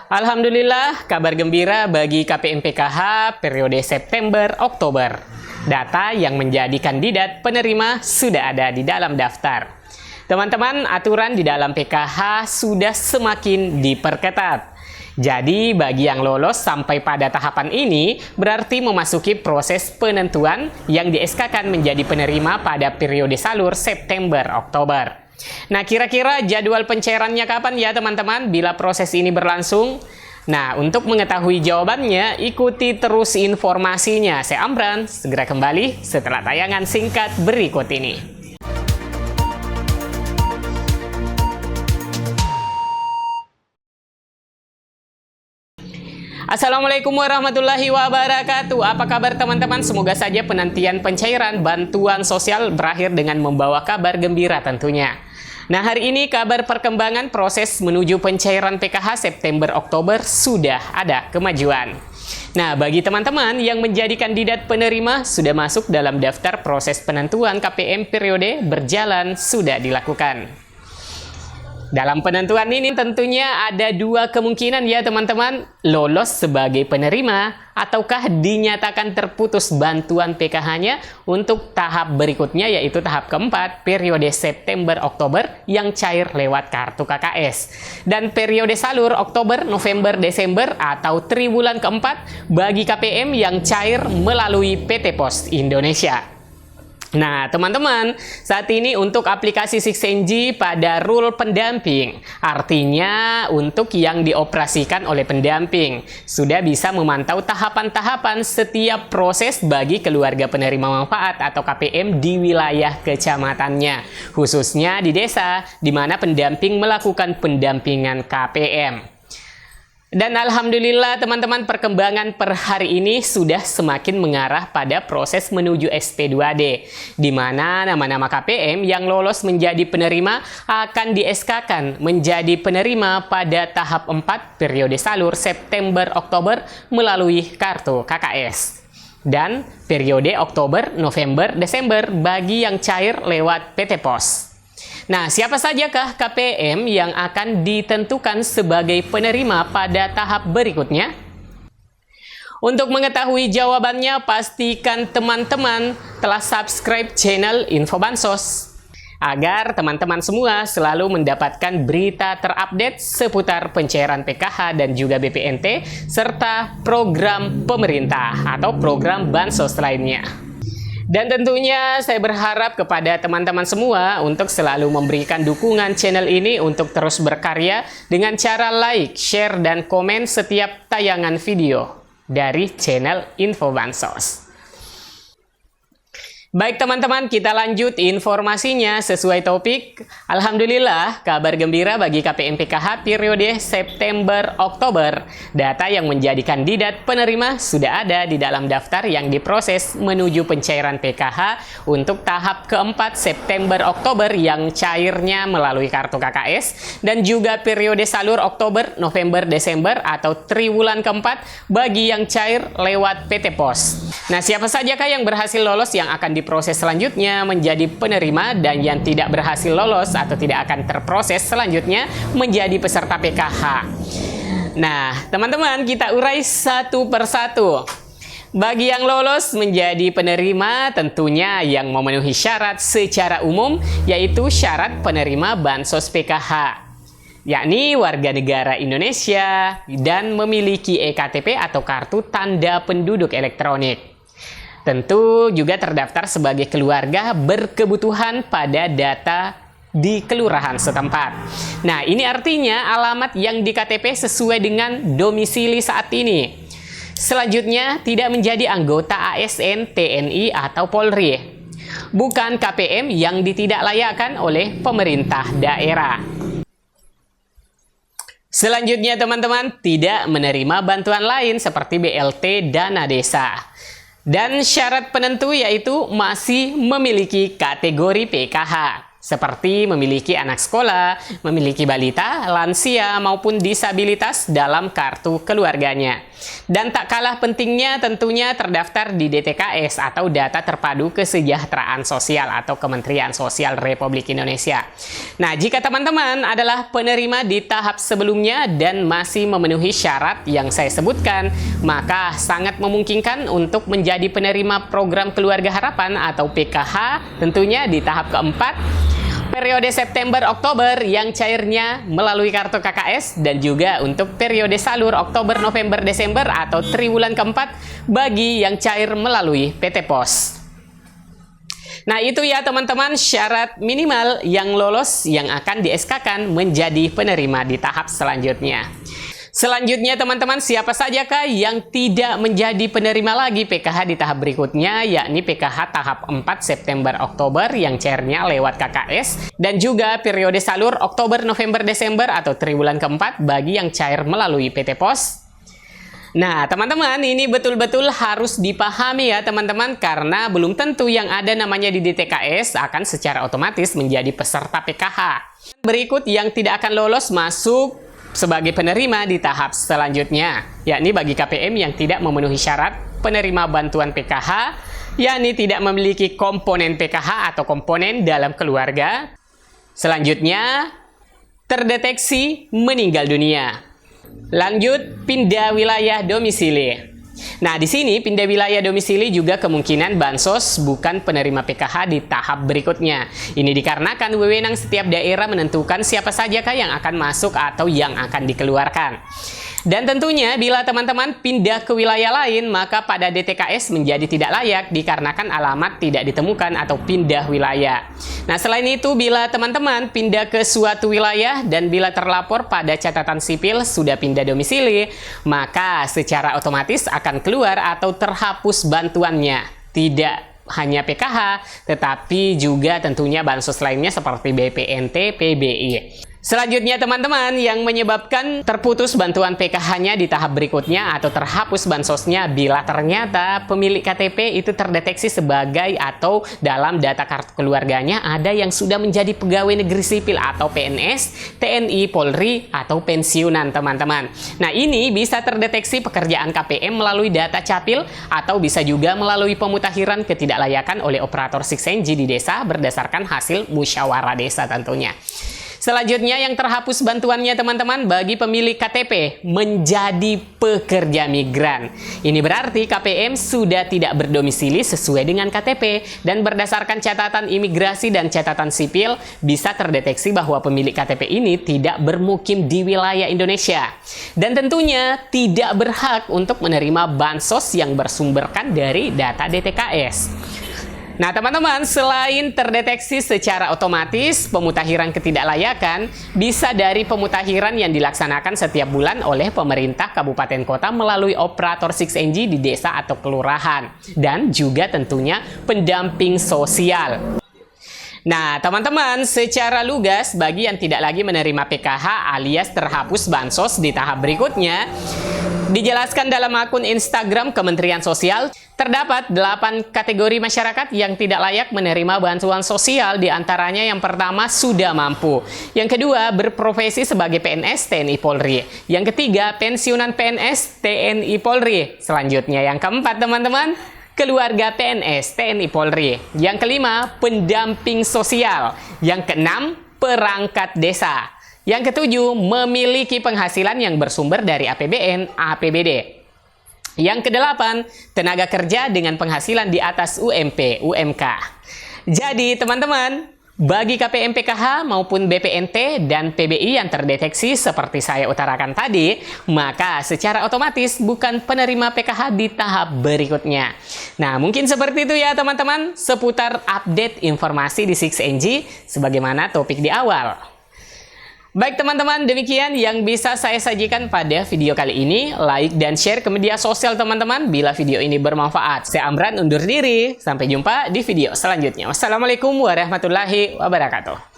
Alhamdulillah, kabar gembira bagi KPM PKH periode September-Oktober. Data yang menjadi kandidat penerima sudah ada di dalam daftar. Teman-teman, aturan di dalam PKH sudah semakin diperketat. Jadi, bagi yang lolos sampai pada tahapan ini, berarti memasuki proses penentuan yang di SK-kan menjadi penerima pada periode salur September-Oktober. Nah, kira-kira jadwal pencairannya kapan ya teman-teman bila proses ini berlangsung? Nah, untuk mengetahui jawabannya, ikuti terus informasinya. Saya Amran, segera kembali setelah tayangan singkat berikut ini. Assalamualaikum warahmatullahi wabarakatuh. Apa kabar teman-teman? Semoga saja penantian pencairan bantuan sosial berakhir dengan membawa kabar gembira tentunya. Nah, hari ini kabar perkembangan proses menuju pencairan PKH September-Oktober sudah ada kemajuan. Nah, bagi teman-teman yang menjadi kandidat penerima sudah masuk dalam daftar proses penentuan KPM periode berjalan sudah dilakukan. Dalam penentuan ini tentunya ada dua kemungkinan ya teman-teman, lolos sebagai penerima ataukah dinyatakan terputus bantuan PKH-nya untuk tahap berikutnya yaitu tahap keempat periode September-Oktober yang cair lewat kartu KKS. Dan periode salur Oktober, November, Desember atau triwulan keempat bagi KPM yang cair melalui PT Pos Indonesia. Nah, teman-teman, saat ini untuk aplikasi Sixenji pada rule pendamping, artinya untuk yang dioperasikan oleh pendamping, sudah bisa memantau tahapan-tahapan setiap proses bagi keluarga penerima manfaat atau KPM di wilayah kecamatannya, khususnya di desa di mana pendamping melakukan pendampingan KPM. Dan alhamdulillah teman-teman, perkembangan per hari ini sudah semakin mengarah pada proses menuju SP2D, di mana nama-nama KPM yang lolos menjadi penerima akan di SK-kan menjadi penerima pada tahap 4 periode salur September-Oktober melalui kartu KKS. Dan periode Oktober, November, Desember bagi yang cair lewat PT Pos. Nah, siapa sajakah KPM yang akan ditentukan sebagai penerima pada tahap berikutnya? Untuk mengetahui jawabannya, pastikan teman-teman telah subscribe channel Info Bansos agar teman-teman semua selalu mendapatkan berita terupdate seputar pencairan PKH dan juga BPNT serta program pemerintah atau program Bansos lainnya. Dan tentunya saya berharap kepada teman-teman semua untuk selalu memberikan dukungan channel ini untuk terus berkarya dengan cara like, share, dan komen setiap tayangan video dari channel Info Bansos. Baik teman-teman, kita lanjut informasinya sesuai topik. Alhamdulillah, kabar gembira bagi KPM PKH periode September-Oktober. Data yang menjadi kandidat penerima sudah ada di dalam daftar yang diproses menuju pencairan PKH untuk tahap keempat September-Oktober yang cairnya melalui kartu KKS dan juga periode salur Oktober, November, Desember atau triwulan keempat bagi yang cair lewat PT Pos. Nah, siapa sajakah yang berhasil lolos yang akan diproses selanjutnya menjadi penerima dan yang tidak berhasil lolos atau tidak akan terproses selanjutnya menjadi peserta PKH. Nah, teman-teman, kita urai satu persatu. Bagi yang lolos menjadi penerima tentunya yang memenuhi syarat secara umum yaitu syarat penerima Bansos PKH, yakni warga negara Indonesia dan memiliki EKTP atau kartu tanda penduduk elektronik. Tentu juga terdaftar sebagai keluarga berkebutuhan pada data di kelurahan setempat. Nah, ini artinya alamat yang di KTP sesuai dengan domisili saat ini. Selanjutnya, tidak menjadi anggota ASN, TNI, atau Polri. Bukan KPM yang ditidaklayakkan oleh pemerintah daerah. Selanjutnya teman-teman, tidak menerima bantuan lain seperti BLT dana desa. Dan syarat penentu yaitu masih memiliki kategori PKH. seperti memiliki anak sekolah, memiliki balita, lansia, maupun disabilitas dalam kartu keluarganya. Dan tak kalah pentingnya tentunya terdaftar di DTKS atau Data Terpadu Kesejahteraan Sosial atau Kementerian Sosial Republik Indonesia. Nah, jika teman-teman adalah penerima di tahap sebelumnya dan masih memenuhi syarat yang saya sebutkan, maka sangat memungkinkan untuk menjadi penerima program Keluarga Harapan atau PKH tentunya di tahap keempat, periode September-Oktober yang cairnya melalui kartu KKS, dan juga untuk periode salur Oktober-November-Desember atau triwulan keempat bagi yang cair melalui PT Pos. Nah, itu ya teman-teman syarat minimal yang lolos yang akan di SK-kan menjadi penerima di tahap selanjutnya. Selanjutnya teman-teman, siapa sajakah yang tidak menjadi penerima lagi PKH di tahap berikutnya, yakni PKH tahap 4 September-Oktober yang cairnya lewat KKS, dan juga periode salur Oktober-November-Desember atau triwulan keempat bagi yang cair melalui PT Pos. Nah teman-teman, ini betul-betul harus dipahami ya teman-teman, karena belum tentu yang ada namanya di DTKS akan secara otomatis menjadi peserta PKH. Berikut yang tidak akan lolos masuk sebagai penerima di tahap selanjutnya, yakni bagi KPM yang tidak memenuhi syarat penerima bantuan PKH, yakni tidak memiliki komponen PKH atau komponen dalam keluarga. Selanjutnya, terdeteksi meninggal dunia. Lanjut, pindah wilayah domisili. Nah, di sini pindah wilayah domisili juga kemungkinan bansos bukan penerima PKH di tahap berikutnya. Ini dikarenakan wewenang setiap daerah menentukan siapa sajakah yang akan masuk atau yang akan dikeluarkan. Dan tentunya bila teman-teman pindah ke wilayah lain, maka pada DTKS menjadi tidak layak dikarenakan alamat tidak ditemukan atau pindah wilayah. Nah, selain itu bila teman-teman pindah ke suatu wilayah dan bila terlapor pada catatan sipil sudah pindah domisili, maka secara otomatis akan keluar atau terhapus bantuannya. Tidak hanya PKH, tetapi juga tentunya bansos lainnya seperti BPNT, PBI. Selanjutnya teman-teman, yang menyebabkan terputus bantuan PKH-nya di tahap berikutnya atau terhapus bansosnya bila ternyata pemilik KTP itu terdeteksi sebagai atau dalam data kartu keluarganya ada yang sudah menjadi pegawai negeri sipil atau PNS, TNI, Polri, atau pensiunan teman-teman. Nah, ini bisa terdeteksi pekerjaan KPM melalui data capil atau bisa juga melalui pemutakhiran ketidaklayakan oleh operator 6NG di desa berdasarkan hasil musyawarah desa tentunya. Selanjutnya yang terhapus bantuannya teman-teman bagi pemilik KTP menjadi pekerja migran. Ini berarti KPM sudah tidak berdomisili sesuai dengan KTP dan berdasarkan catatan imigrasi dan catatan sipil bisa terdeteksi bahwa pemilik KTP ini tidak bermukim di wilayah Indonesia dan tentunya tidak berhak untuk menerima bansos yang bersumberkan dari data DTKS. Nah teman-teman, selain terdeteksi secara otomatis, pemutakhiran ketidaklayakan bisa dari pemutakhiran yang dilaksanakan setiap bulan oleh pemerintah kabupaten kota melalui operator 6NG di desa atau kelurahan, dan juga tentunya pendamping sosial. Nah teman-teman, secara lugas bagi yang tidak lagi menerima PKH alias terhapus bansos di tahap berikutnya, dijelaskan dalam akun Instagram Kementerian Sosial, terdapat 8 kategori masyarakat yang tidak layak menerima bantuan sosial, diantaranya yang pertama sudah mampu, yang kedua berprofesi sebagai PNS TNI Polri, yang ketiga pensiunan PNS TNI Polri, selanjutnya yang keempat teman-teman keluarga PNS TNI Polri, yang kelima pendamping sosial, yang keenam perangkat desa, yang ketujuh memiliki penghasilan yang bersumber dari APBN, APBD. Yang kedelapan, tenaga kerja dengan penghasilan di atas UMP, UMK. Jadi teman-teman, bagi KPM PKH maupun BPNT dan PBI yang terdeteksi seperti saya utarakan tadi, maka secara otomatis bukan penerima PKH di tahap berikutnya. Nah, mungkin seperti itu ya teman-teman, seputar update informasi di 6NG sebagaimana topik di awal. Baik teman-teman, demikian yang bisa saya sajikan pada video kali ini. Like dan share ke media sosial teman-teman bila video ini bermanfaat. Saya Amran undur diri, sampai jumpa di video selanjutnya. Wassalamualaikum warahmatullahi wabarakatuh.